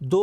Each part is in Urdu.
2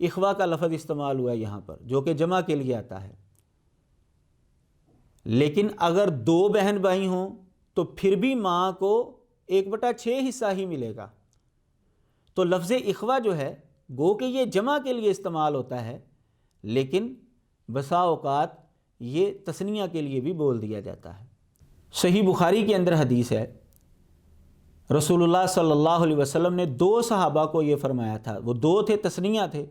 اخوا کا لفظ استعمال ہوا ہے یہاں پر، جو کہ جمع کے لیے آتا ہے، لیکن اگر 2 بہن بھائی ہوں تو پھر بھی ماں کو 1/6 حصہ ہی ملے گا۔ تو لفظ اخوا جو ہے گو کہ یہ جمع کے لیے استعمال ہوتا ہے، لیکن بسا اوقات یہ تثنیہ کے لیے بھی بول دیا جاتا ہے۔ صحیح بخاری کے اندر حدیث ہے، رسول اللہ صلی اللہ علیہ وسلم نے 2 صحابہ کو یہ فرمایا تھا، وہ 2 تھے، تثنیہ تھے،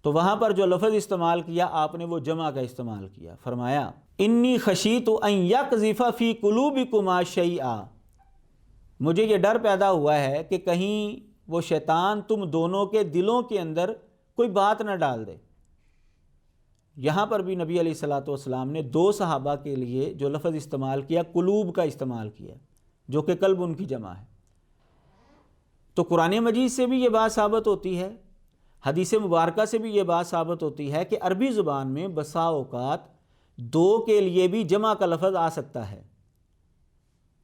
تو وہاں پر جو لفظ استعمال کیا آپ نے وہ جمع کا استعمال کیا، فرمایا انی خشیت ان یقذف فی قلوبکما شیئا، مجھے یہ ڈر پیدا ہوا ہے کہ کہیں وہ شیطان تم دونوں کے دلوں کے اندر کوئی بات نہ ڈال دے۔ یہاں پر بھی نبی علیہ الصلوۃ والسلام نے 2 صحابہ کے لیے جو لفظ استعمال کیا قلوب کا استعمال کیا، جو کہ قلب ان کی جمع ہے۔ تو قرآن مجید سے بھی یہ بات ثابت ہوتی ہے، حدیث مبارکہ سے بھی یہ بات ثابت ہوتی ہے کہ عربی زبان میں بسا اوقات 2 کے لیے بھی جمع کا لفظ آ سکتا ہے۔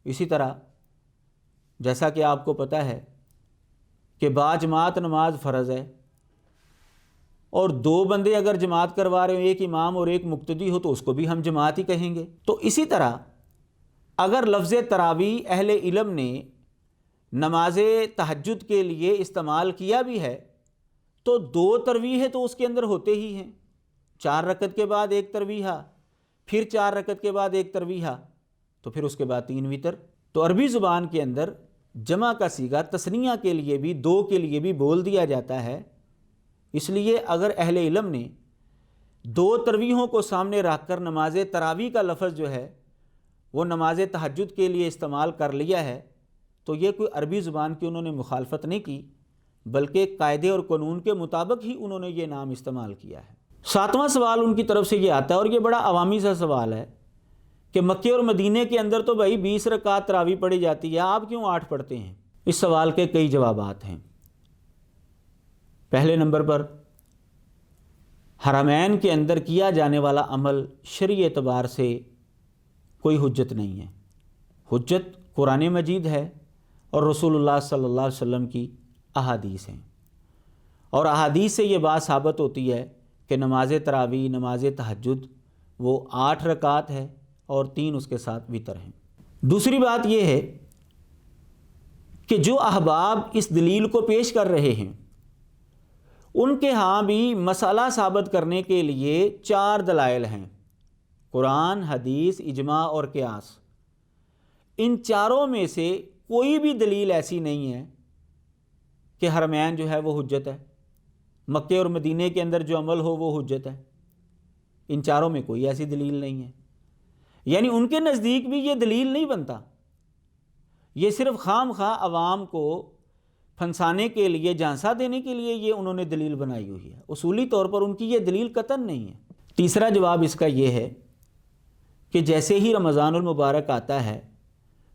اسی طرح جیسا کہ آپ کو پتہ ہے کہ باجماعت نماز فرض ہے، اور 2 بندے اگر جماعت کروا رہے ہوں، ایک امام اور ایک مقتدی ہو، تو اس کو بھی ہم جماعت ہی کہیں گے۔ تو اسی طرح اگر لفظ تراویح اہل علم نے نماز تہجد کے لیے استعمال کیا بھی ہے تو 2 تراویح تو اس کے اندر ہوتے ہی ہیں، 4 رکعت کے بعد 1 تراویح، پھر 4 رکعت کے بعد 1 تراویح، تو پھر اس کے بعد 3 وتر۔ تو عربی زبان کے اندر جمع کا صیغہ تثنیہ کے لیے بھی 2 کے لیے بھی بول دیا جاتا ہے۔ اس لیے اگر اہل علم نے 2 تراویحوں کو سامنے رکھ کر نماز تراویح کا لفظ جو ہے وہ نماز تہجد کے لیے استعمال کر لیا ہے تو یہ کوئی عربی زبان کی انہوں نے مخالفت نہیں کی، بلکہ قاعدے اور قانون کے مطابق ہی انہوں نے یہ نام استعمال کیا ہے۔ 7واں سوال ان کی طرف سے یہ آتا ہے، اور یہ بڑا عوامی سا سوال ہے، کہ مکے اور مدینے کے اندر تو بھائی 20 رکعت تراویح پڑھی جاتی ہے، آپ کیوں 8 پڑھتے ہیں؟ اس سوال کے کئی جوابات ہیں۔ پہلے نمبر پر حرمین کے اندر کیا جانے والا عمل شرعی اعتبار سے کوئی حجت نہیں ہے، حجت قرآن مجید ہے اور رسول اللہ صلی اللہ علیہ وسلم کی احادیث ہیں، اور احادیث سے یہ بات ثابت ہوتی ہے کہ نماز تراویح، نماز تہجد وہ 8 رکعت ہے اور 3 اس کے ساتھ وتر ہیں۔ دوسری بات یہ ہے کہ جو احباب اس دلیل کو پیش کر رہے ہیں ان کے ہاں بھی مسئلہ ثابت کرنے کے لیے 4 دلائل ہیں، قرآن، حدیث، اجماع اور قیاس۔ ان چاروں میں سے کوئی بھی دلیل ایسی نہیں ہے کہ حرمین جو ہے وہ حجت ہے، مکے اور مدینے کے اندر جو عمل ہو وہ حجت ہے، ان چاروں میں کوئی ایسی دلیل نہیں ہے۔ یعنی ان کے نزدیک بھی یہ دلیل نہیں بنتا، یہ صرف خام خواہ عوام کو پھنسانے کے لیے، جھانسا دینے کے لیے یہ انہوں نے دلیل بنائی ہوئی ہے، اصولی طور پر ان کی یہ دلیل قطعاً نہیں ہے۔ تیسرا جواب اس کا یہ ہے کہ جیسے ہی رمضان المبارک آتا ہے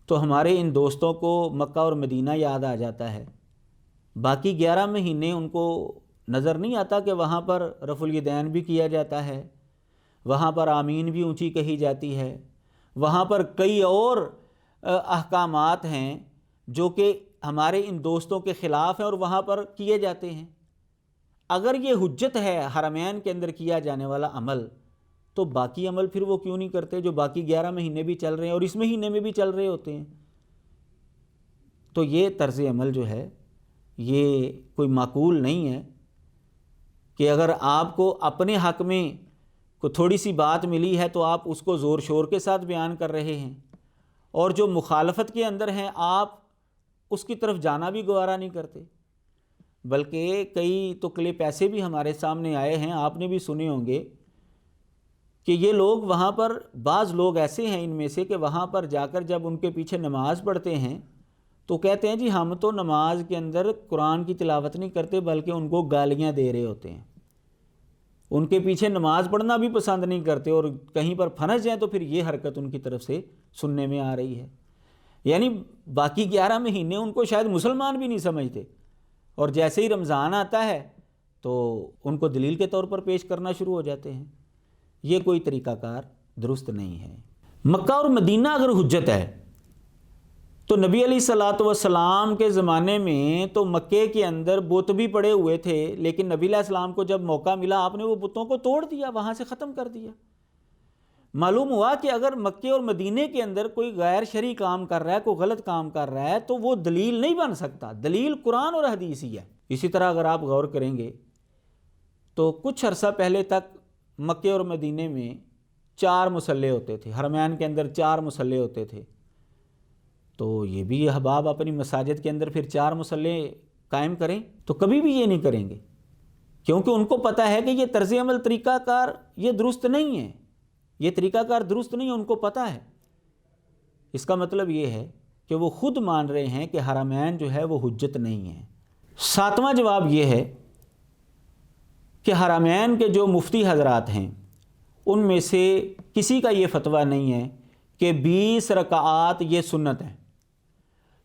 تو ہمارے ان دوستوں کو مکہ اور مدینہ یاد آ جاتا ہے، باقی 11 مہینے ان کو نظر نہیں آتا کہ وہاں پر رفع الیدین بھی کیا جاتا ہے، وہاں پر آمین بھی اونچی کہی جاتی ہے، وہاں پر کئی اور احکامات ہیں جو کہ ہمارے ان دوستوں کے خلاف ہیں اور وہاں پر کیے جاتے ہیں۔ اگر یہ حجت ہے حرمین کے اندر کیا جانے والا عمل، تو باقی عمل پھر وہ کیوں نہیں کرتے جو باقی 11 مہینے بھی چل رہے ہیں اور اس مہینے میں بھی چل رہے ہوتے ہیں؟ تو یہ طرز عمل جو ہے یہ کوئی معقول نہیں ہے کہ اگر آپ کو اپنے حق میں کوئی تھوڑی سی بات ملی ہے تو آپ اس کو زور شور کے ساتھ بیان کر رہے ہیں، اور جو مخالفت کے اندر ہیں آپ اس کی طرف جانا بھی گوارا نہیں کرتے۔ بلکہ کئی تکلے پیسے بھی ہمارے سامنے آئے ہیں، آپ نے بھی سنے ہوں گے کہ یہ لوگ وہاں پر، بعض لوگ ایسے ہیں ان میں سے کہ وہاں پر جا کر جب ان کے پیچھے نماز پڑھتے ہیں تو کہتے ہیں جی ہم تو نماز کے اندر قرآن کی تلاوت نہیں کرتے بلکہ ان کو گالیاں دے رہے ہوتے ہیں، ان کے پیچھے نماز پڑھنا بھی پسند نہیں کرتے، اور کہیں پر پھنس جائیں تو پھر یہ حرکت ان کی طرف سے سننے میں آ رہی ہے۔ یعنی باقی 11 مہینے ان کو شاید مسلمان بھی نہیں سمجھتے، اور جیسے ہی رمضان آتا ہے تو ان کو دلیل کے طور پر پیش کرنا شروع ہو جاتے ہیں۔ یہ کوئی طریقہ کار درست نہیں ہے۔ مکہ اور مدینہ اگر حجت ہے تو نبی علیہ الصلوۃ والسلام کے زمانے میں تو مکے کے اندر بت بھی پڑے ہوئے تھے، لیکن نبی علیہ السلام کو جب موقع ملا آپ نے وہ بتوں کو توڑ دیا، وہاں سے ختم کر دیا۔ معلوم ہوا کہ اگر مکے اور مدینے کے اندر کوئی غیر شرعی کام کر رہا ہے، کوئی غلط کام کر رہا ہے، تو وہ دلیل نہیں بن سکتا، دلیل قرآن اور حدیث ہی ہے۔ اسی طرح اگر آپ غور کریں گے تو کچھ عرصہ پہلے تک مکے اور مدینے میں 4 مصلے ہوتے تھے، حرمین کے اندر 4 مصلے ہوتے تھے، تو یہ بھی احباب اپنی مساجد کے اندر پھر 4 مصلے قائم کریں؟ تو کبھی بھی یہ نہیں کریں گے، کیونکہ ان کو پتہ ہے کہ یہ طرز عمل طریقہ کار یہ درست نہیں ہے، یہ طریقہ کار درست نہیں ہے، ان کو پتہ ہے۔ اس کا مطلب یہ ہے کہ وہ خود مان رہے ہیں کہ حرمین جو ہے وہ حجت نہیں ہے۔ 7واں جواب یہ ہے کہ حرمین کے جو مفتی حضرات ہیں ان میں سے کسی کا یہ فتویٰ نہیں ہے کہ 20 رکعات یہ سنت ہے،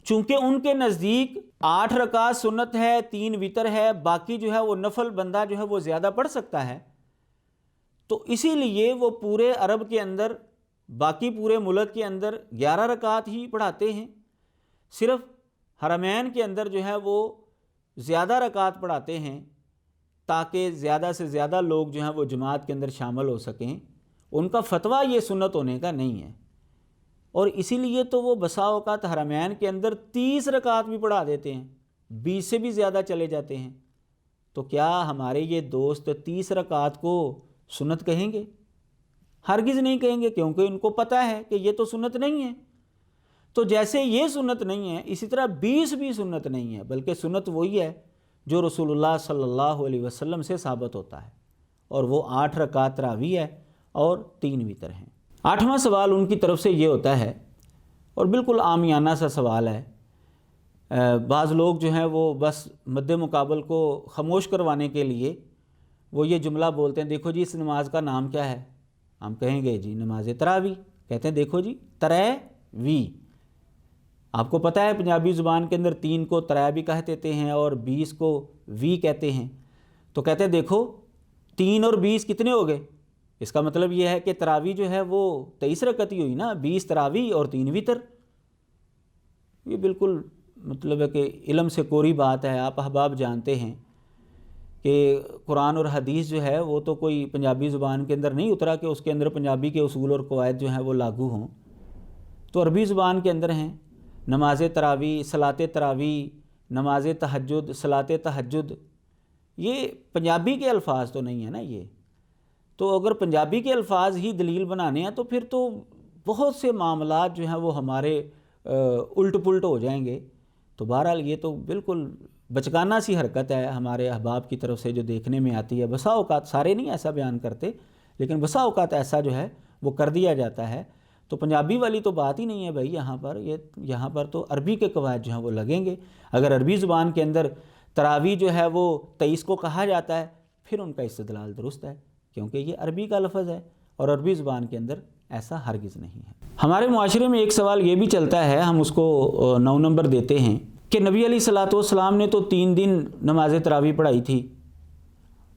چونکہ ان کے نزدیک 8 رکعات سنت ہے، 3 وتر ہے، باقی جو ہے وہ نفل بندہ جو ہے وہ زیادہ پڑھ سکتا ہے، تو اسی لیے وہ پورے عرب کے اندر، باقی پورے ملک کے اندر 11 رکعات ہی پڑھاتے ہیں، صرف حرمین کے اندر جو ہے وہ زیادہ رکعات پڑھاتے ہیں تاکہ زیادہ سے زیادہ لوگ جو ہیں وہ جماعت کے اندر شامل ہو سکیں۔ ان کا فتویٰ یہ سنت ہونے کا نہیں ہے، اور اسی لیے تو وہ بسا اوقات حرمین کے اندر 30 رکعات بھی پڑھا دیتے ہیں، 20 سے بھی زیادہ چلے جاتے ہیں۔ تو کیا ہمارے یہ دوست 30 رکعات کو سنت کہیں گے؟ ہرگز نہیں کہیں گے، کیونکہ ان کو پتہ ہے کہ یہ تو سنت نہیں ہے۔ تو جیسے یہ سنت نہیں ہے، اسی طرح 20 بھی سنت نہیں ہے، بلکہ سنت وہی ہے جو رسول اللہ صلی اللہ علیہ وسلم سے ثابت ہوتا ہے، اور وہ 8 رکعات تراویح ہے اور 3 وتر ہیں۔ 8واں سوال ان کی طرف سے یہ ہوتا ہے، اور بالکل عامیانہ سا سوال ہے، بعض لوگ جو ہیں وہ بس مد مقابل کو خاموش کروانے کے لیے وہ یہ جملہ بولتے ہیں، دیکھو جی اس نماز کا نام کیا ہے؟ ہم کہیں گے جی نماز تراویح، کہتے ہیں دیکھو جی تراویح۔ آپ کو پتہ ہے پنجابی زبان کے اندر 3 کو ترا بھی کہہ دیتے ہیں اور 20 کو وی کہتے ہیں، تو کہتے ہیں دیکھو 3 اور 20 کتنے ہو گئے؟ اس کا مطلب یہ ہے کہ تراویح جو ہے وہ 23 رکعت ہی ہوئی نا، 20 تراویح اور 3 وتر۔ یہ بالکل مطلب ہے کہ علم سے کوری بات ہے۔ آپ احباب جانتے ہیں کہ قرآن اور حدیث جو ہے وہ تو کوئی پنجابی زبان کے اندر نہیں اترا کہ اس کے اندر پنجابی کے اصول اور قواعد جو ہیں وہ لاگو ہوں، تو عربی زبان کے اندر ہیں۔ نماز تراویح، صلاۃ تراویح، نماز تہجد، صلاۃ تہجد، یہ پنجابی کے الفاظ تو نہیں ہیں نا یہ۔ تو اگر پنجابی کے الفاظ ہی دلیل بنانے ہیں تو پھر تو بہت سے معاملات جو ہیں وہ ہمارے الٹ پلٹ ہو جائیں گے۔ تو بہرحال یہ تو بالکل بچگانہ سی حرکت ہے ہمارے احباب کی طرف سے جو دیکھنے میں آتی ہے۔ بسا اوقات سارے نہیں ایسا بیان کرتے، لیکن بسا اوقات ایسا جو ہے وہ کر دیا جاتا ہے۔ تو پنجابی والی تو بات ہی نہیں ہے بھائی، یہاں پر تو عربی کے قواعد جو ہیں وہ لگیں گے۔ اگر عربی زبان کے اندر تراویح جو ہے وہ 23 کو کہا جاتا ہے، پھر ان کا استدلال درست ہے، کیونکہ یہ عربی کا لفظ ہے اور عربی زبان کے اندر ایسا ہرگز نہیں ہے۔ ہمارے معاشرے میں ایک سوال یہ بھی چلتا ہے، ہم اس کو 9 نمبر دیتے ہیں، کہ نبی علیہ الصلوۃ والسلام نے تو 3 دن نماز تراویح پڑھائی تھی،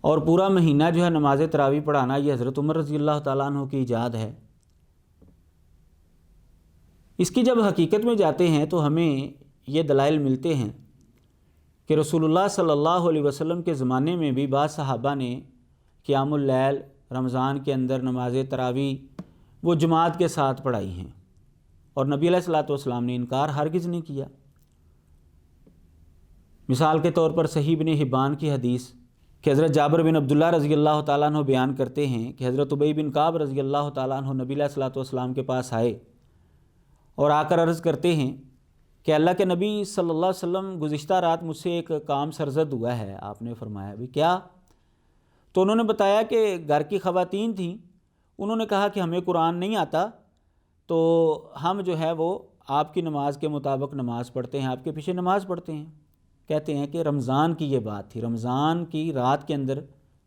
اور پورا مہینہ جو ہے نماز تراویح پڑھانا یہ حضرت عمر رضی اللہ تعالیٰ عنہ کی ایجاد ہے۔ اس کی جب حقیقت میں جاتے ہیں تو ہمیں یہ دلائل ملتے ہیں کہ رسول اللہ صلی اللہ علیہ وسلم کے زمانے میں بھی بعض صحابہ نے قیام اللیل رمضان کے اندر نماز تراویح وہ جماعت کے ساتھ پڑھائی ہیں، اور نبی علیہ الصلوۃ والسلام نے انکار ہرگز نہیں کیا۔ مثال کے طور پر صحیح ابن حبان کی حدیث کہ حضرت جابر بن عبداللہ رضی اللہ تعالیٰ عنہ بیان کرتے ہیں کہ حضرت ابی بن کعب رضی اللہ تعالیٰ عنہ نبی علیہ الصلوۃ والسلام کے پاس آئے اور آ کر عرض کرتے ہیں کہ اللہ کے نبی صلی اللہ علیہ وسلم گزشتہ رات مجھ سے ایک کام سرزد ہوا ہے۔ آپ نے فرمایا بھی کیا؟ تو انہوں نے بتایا کہ گھر کی خواتین تھیں، انہوں نے کہا کہ ہمیں قرآن نہیں آتا، تو ہم جو ہے وہ آپ کی نماز کے مطابق نماز پڑھتے ہیں، آپ کے پیچھے نماز پڑھتے ہیں۔ کہتے ہیں کہ رمضان کی یہ بات تھی، رمضان کی رات کے اندر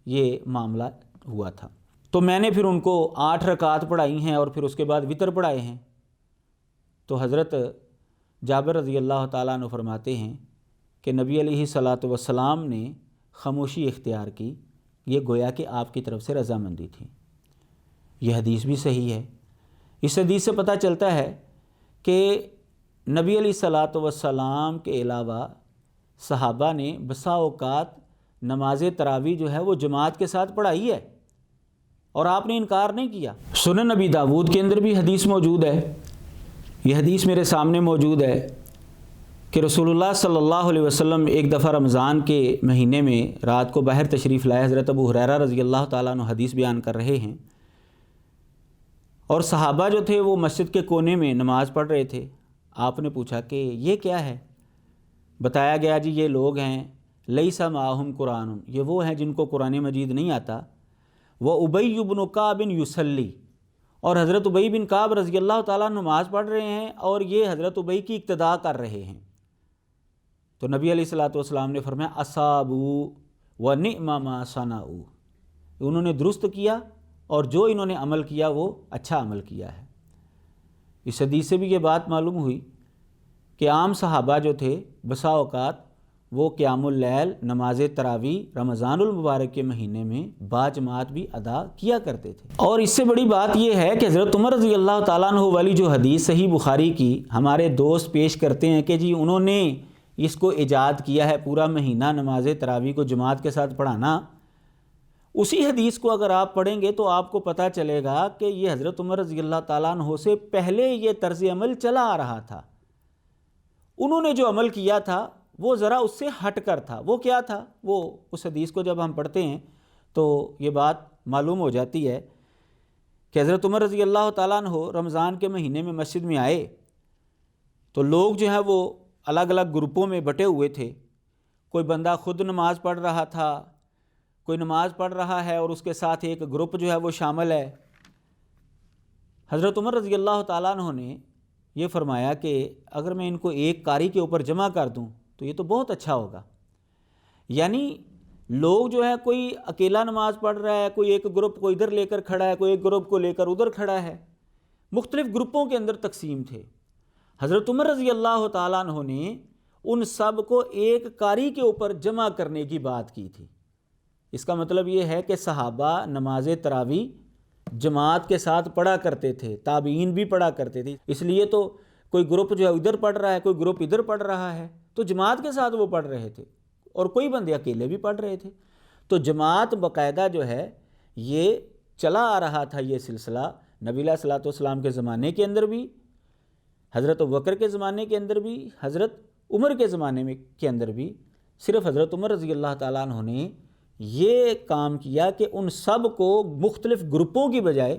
یہ معاملہ ہوا تھا۔ تو میں نے پھر ان کو 8 رکعات پڑھائی ہیں اور پھر اس کے بعد وتر پڑھائے ہیں۔ تو حضرت جابر رضی اللہ تعالیٰ عنہ فرماتے ہیں کہ نبی علیہ الصلوۃ والسلام نے خاموشی اختیار کی، یہ گویا کہ آپ کی طرف سے رضامندی تھی۔ یہ حدیث بھی صحیح ہے۔ اس حدیث سے پتہ چلتا ہے کہ نبی علیہ الصلوۃ والسلام کے علاوہ صحابہ نے بسا اوقات نماز تراویح جو ہے وہ جماعت کے ساتھ پڑھائی ہے اور آپ نے انکار نہیں کیا۔ سنن نبی داود کے اندر بھی حدیث موجود ہے، یہ حدیث میرے سامنے موجود ہے کہ رسول اللہ صلی اللہ علیہ وسلم ایک دفعہ رمضان کے مہینے میں رات کو باہر تشریف لائے، حضرت ابو ہریرہ رضی اللہ تعالیٰ عنہ حدیث بیان کر رہے ہیں، اور صحابہ جو تھے وہ مسجد کے کونے میں نماز پڑھ رہے تھے۔ آپ نے پوچھا کہ یہ کیا ہے؟ بتایا گیا جی یہ لوگ ہیں لیس معہم قرآن، یہ وہ ہیں جن کو قرآن مجید نہیں آتا، وہ ابی بن کعب یصلی، اور حضرت ابی بن کعب رضی اللہ تعالیٰ نماز پڑھ رہے ہیں اور یہ حضرت ابی کی اقتداء کر رہے ہیں۔ تو نبی علیہ الصلوۃ والسلام نے فرمایا اصابوا ونعم ما صنعوا، انہوں نے درست کیا اور جو انہوں نے عمل کیا وہ اچھا عمل کیا ہے۔ اس حدیث سے بھی یہ بات معلوم ہوئی کہ عام صحابہ جو تھے بسا اوقات وہ قیام اللیل نماز تراویح رمضان المبارک کے مہینے میں باجماعت بھی ادا کیا کرتے تھے۔ اور اس سے بڑی بات یہ ہے کہ حضرت عمر رضی اللہ تعالیٰ عنہ والی جو حدیث صحیح بخاری کی ہمارے دوست پیش کرتے ہیں کہ جی انہوں نے اس کو ایجاد کیا ہے، پورا مہینہ نماز تراویح کو جماعت کے ساتھ پڑھانا، اسی حدیث کو اگر آپ پڑھیں گے تو آپ کو پتہ چلے گا کہ یہ حضرت عمر رضی اللہ تعالیٰ عنہ سے پہلے یہ طرز عمل چلا آ رہا تھا۔ انہوں نے جو عمل کیا تھا وہ ذرا اس سے ہٹ کر تھا۔ وہ کیا تھا؟ وہ اس حدیث کو جب ہم پڑھتے ہیں تو یہ بات معلوم ہو جاتی ہے کہ حضرت عمر رضی اللہ تعالیٰ عنہ رمضان کے مہینے میں مسجد میں آئے تو لوگ جو ہے وہ الگ الگ گروپوں میں بٹے ہوئے تھے۔ کوئی بندہ خود نماز پڑھ رہا تھا، کوئی نماز پڑھ رہا ہے اور اس کے ساتھ ایک گروپ جو ہے وہ شامل ہے۔ حضرت عمر رضی اللہ تعالیٰ عنہ نے یہ فرمایا کہ اگر میں ان کو ایک قاری کے اوپر جمع کر دوں تو یہ تو بہت اچھا ہوگا۔ یعنی لوگ جو ہے کوئی اکیلا نماز پڑھ رہا ہے، کوئی ایک گروپ کو ادھر لے کر کھڑا ہے، کوئی ایک گروپ کو لے کر ادھر کھڑا ہے، مختلف گروپوں کے اندر تقسیم تھے۔ حضرت عمر رضی اللہ تعالیٰ عنہ نے ان سب کو ایک قاری کے اوپر جمع کرنے کی بات کی تھی۔ اس کا مطلب یہ ہے کہ صحابہ نماز تراویح جماعت کے ساتھ پڑھا کرتے تھے، تابعین بھی پڑھا کرتے تھے، اس لیے تو کوئی گروپ جو ہے ادھر پڑھ رہا ہے، کوئی گروپ ادھر پڑھ رہا ہے، تو جماعت کے ساتھ وہ پڑھ رہے تھے، اور کوئی بندے اکیلے بھی پڑھ رہے تھے۔ تو جماعت باقاعدہ جو ہے یہ چلا آ رہا تھا، یہ سلسلہ نبی علیہ الصلوۃ والسلام کے زمانے کے اندر بھی، حضرت ابوبکر کے زمانے کے اندر بھی، حضرت عمر کے زمانے کے اندر بھی۔ صرف حضرت عمر رضی اللہ تعالیٰ عنہ نے یہ کام کیا کہ ان سب کو مختلف گروپوں کی بجائے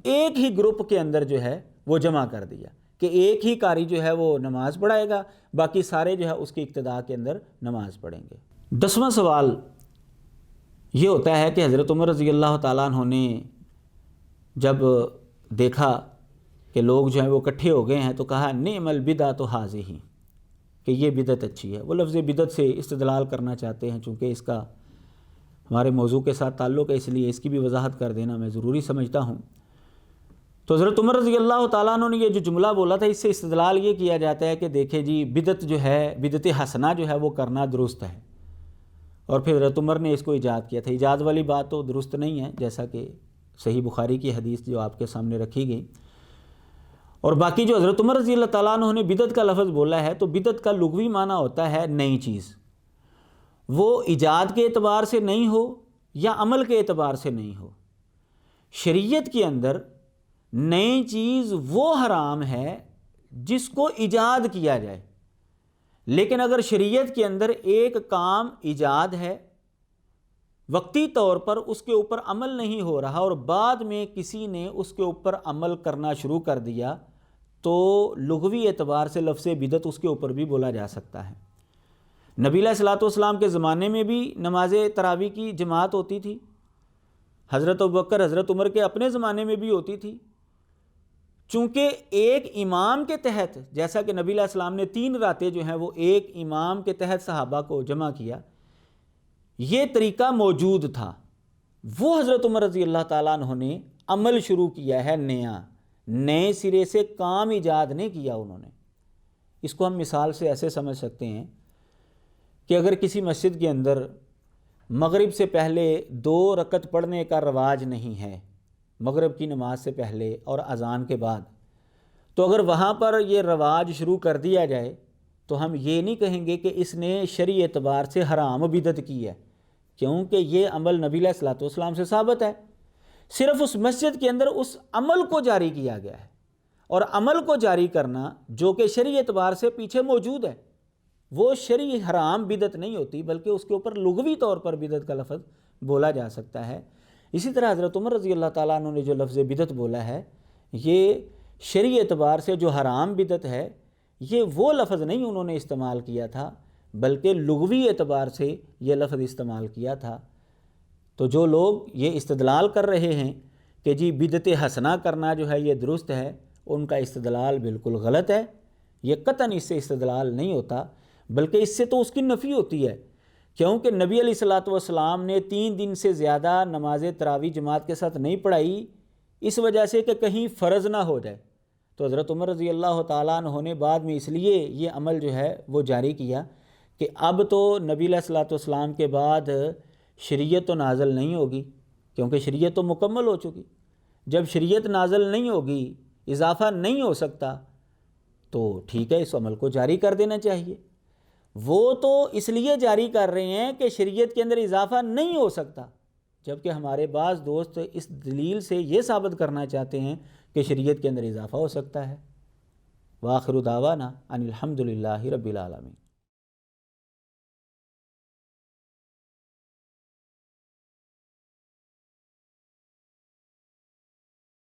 ایک ہی گروپ کے اندر جو ہے وہ جمع کر دیا کہ ایک ہی قاری جو ہے وہ نماز پڑھائے گا، باقی سارے جو ہے اس کی اقتداء کے اندر نماز پڑھیں گے۔ 10واں سوال یہ ہوتا ہے کہ حضرت عمر رضی اللہ تعالیٰ عنہ نے جب دیکھا کہ لوگ جو ہیں وہ اکٹھے ہو گئے ہیں تو کہا نعم البدعۃ ھذہ، کہ یہ بدعت اچھی ہے۔ وہ لفظ بدعت سے استدلال کرنا چاہتے ہیں، چونکہ اس کا ہمارے موضوع کے ساتھ تعلق ہے، اس لیے اس کی بھی وضاحت کر دینا میں ضروری سمجھتا ہوں۔ تو حضرت عمر رضی اللہ تعالیٰ عنہ نے یہ جو جملہ بولا تھا، اس سے استدلال یہ کیا جاتا ہے کہ دیکھیں جی بدعت جو ہے، بدعت حسنہ جو ہے وہ کرنا درست ہے، اور پھر حضرت عمر نے اس کو ایجاد کیا تھا۔ ایجاد والی بات تو درست نہیں ہے، جیسا کہ صحیح بخاری کی حدیث جو آپ کے سامنے رکھی گئی۔ اور باقی جو حضرت عمر رضی اللہ تعالیٰ عنہ نے بدعت کا لفظ بولا ہے، تو بدعت کا لغوی معنی ہوتا ہے نئی چیز، وہ ایجاد کے اعتبار سے نہیں ہو یا عمل کے اعتبار سے نہیں ہو۔ شریعت کے اندر نئی چیز وہ حرام ہے جس کو ایجاد کیا جائے، لیکن اگر شریعت کے اندر ایک کام ایجاد ہے، وقتی طور پر اس کے اوپر عمل نہیں ہو رہا اور بعد میں کسی نے اس کے اوپر عمل کرنا شروع کر دیا، تو لغوی اعتبار سے لفظ بدعت اس کے اوپر بھی بولا جا سکتا ہے۔ نبی علیہ الصلوۃ والسلام کے زمانے میں بھی نماز تراویح کی جماعت ہوتی تھی، حضرت ابوبکر حضرت عمر کے اپنے زمانے میں بھی ہوتی تھی۔ چونکہ ایک امام کے تحت، جیسا کہ نبی علیہ السلام نے 3 راتیں جو ہیں وہ ایک امام کے تحت صحابہ کو جمع کیا، یہ طریقہ موجود تھا، وہ حضرت عمر رضی اللہ تعالیٰ عنہ نے عمل شروع کیا ہے، نئے سرے سے کام ایجاد نہیں کیا انہوں نے۔ اس کو ہم مثال سے ایسے سمجھ سکتے ہیں کہ اگر کسی مسجد کے اندر مغرب سے پہلے 2 رکعت پڑھنے کا رواج نہیں ہے، مغرب کی نماز سے پہلے اور اذان کے بعد، تو اگر وہاں پر یہ رواج شروع کر دیا جائے تو ہم یہ نہیں کہیں گے کہ اس نے شرعی اعتبار سے حرام بدعت کی ہے، کیونکہ یہ عمل نبی علیہ الصلوۃ والسلام سے ثابت ہے، صرف اس مسجد کے اندر اس عمل کو جاری کیا گیا ہے، اور عمل کو جاری کرنا جو کہ شرعی اعتبار سے پیچھے موجود ہے وہ شرعی حرام بدعت نہیں ہوتی، بلکہ اس کے اوپر لغوی طور پر بدعت کا لفظ بولا جا سکتا ہے۔ اسی طرح حضرت عمر رضی اللہ تعالیٰ عنہ نے جو لفظ بدعت بولا ہے، یہ شرعی اعتبار سے جو حرام بدعت ہے یہ وہ لفظ نہیں انہوں نے استعمال کیا تھا، بلکہ لغوی اعتبار سے یہ لفظ استعمال کیا تھا۔ تو جو لوگ یہ استدلال کر رہے ہیں کہ جی بدعت حسنہ کرنا جو ہے یہ درست ہے، ان کا استدلال بالکل غلط ہے۔ یہ قطعاً اس سے استدلال نہیں ہوتا، بلکہ اس سے تو اس کی نفی ہوتی ہے، کیونکہ نبی علیہ الصلوۃ والسلام نے 3 دن سے زیادہ نماز تراویح جماعت کے ساتھ نہیں پڑھائی، اس وجہ سے کہ کہیں فرض نہ ہو جائے۔ تو حضرت عمر رضی اللہ تعالیٰ عنہ نے بعد میں اس لیے یہ عمل جو ہے وہ جاری کیا کہ اب تو نبی علیہ الصلوۃ والسلام کے بعد شریعت تو نازل نہیں ہوگی، کیونکہ شریعت تو مکمل ہو چکی۔ جب شریعت نازل نہیں ہوگی، اضافہ نہیں ہو سکتا، تو ٹھیک ہے، اس عمل کو جاری کر دینا چاہیے۔ وہ تو اس لیے جاری کر رہے ہیں کہ شریعت کے اندر اضافہ نہیں ہو سکتا، جبکہ ہمارے بعض دوست اس دلیل سے یہ ثابت کرنا چاہتے ہیں کہ شریعت کے اندر اضافہ ہو سکتا ہے۔ وآخر دعوانا ان الحمد للہ رب العالمین۔